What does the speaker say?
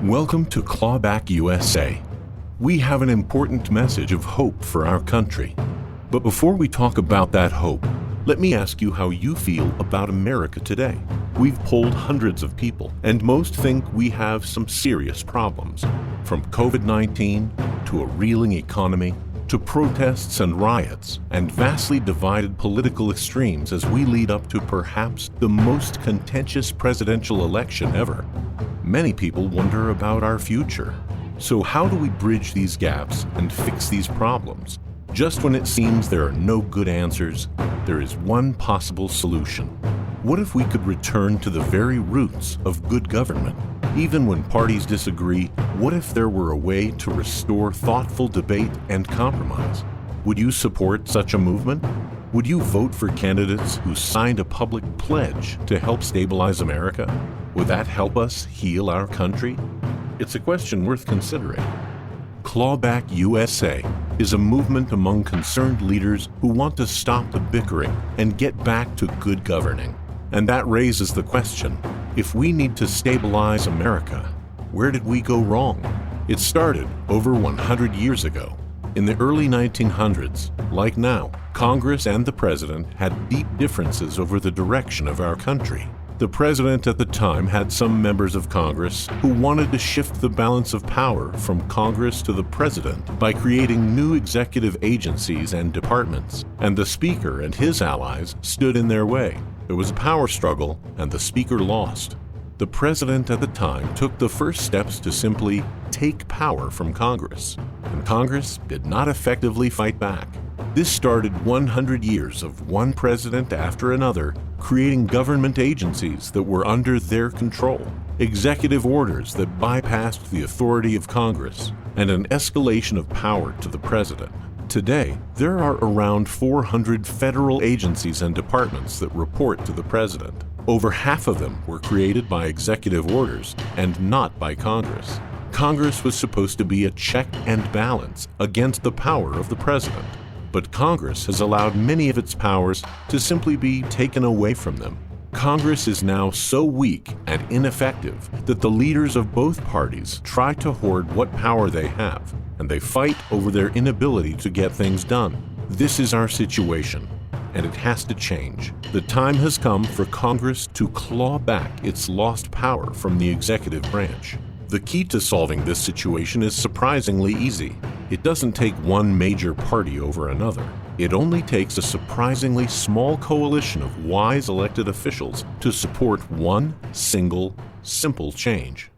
Welcome to Clawback USA. We have an important message of hope for our country. But before we talk about that hope, let me ask you how you feel about America today. We've polled hundreds of people, and most think we have some serious problems. From COVID-19 to a reeling economy, to protests and riots, and vastly divided political extremes as we lead up to perhaps the most contentious presidential election ever. Many people wonder about our future. So how do we bridge these gaps and fix these problems? Just when it seems there are no good answers, there is one possible solution. What if we could return to the very roots of good government? Even when parties disagree, what if there were a way to restore thoughtful debate and compromise? Would you support such a movement? Would you vote for candidates who signed a public pledge to help stabilize America? Would that help us heal our country? It's a question worth considering. Clawback USA is a movement among concerned leaders who want to stop the bickering and get back to good governing. And that raises the question, if we need to stabilize America, where did we go wrong? It started over 100 years ago. In the early 1900s, like now, Congress and the President had deep differences over the direction of our country. The President at the time had some members of Congress who wanted to shift the balance of power from Congress to the President by creating new executive agencies and departments, and the Speaker and his allies stood in their way. There was a power struggle, and the Speaker lost. The President at the time took the first steps to simply take power from Congress, and Congress did not effectively fight back. This started 100 years of one president after another creating government agencies that were under their control, executive orders that bypassed the authority of Congress, and an escalation of power to the president. Today, there are around 400 federal agencies and departments that report to the president. Over half of them were created by executive orders and not by Congress. Congress was supposed to be a check and balance against the power of the president. But Congress has allowed many of its powers to simply be taken away from them. Congress is now so weak and ineffective that the leaders of both parties try to hoard what power they have, and they fight over their inability to get things done. This is our situation, and it has to change. The time has come for Congress to claw back its lost power from the executive branch. The key to solving this situation is surprisingly easy. It doesn't take one major party over another. It only takes a surprisingly small coalition of wise elected officials to support one single, simple change.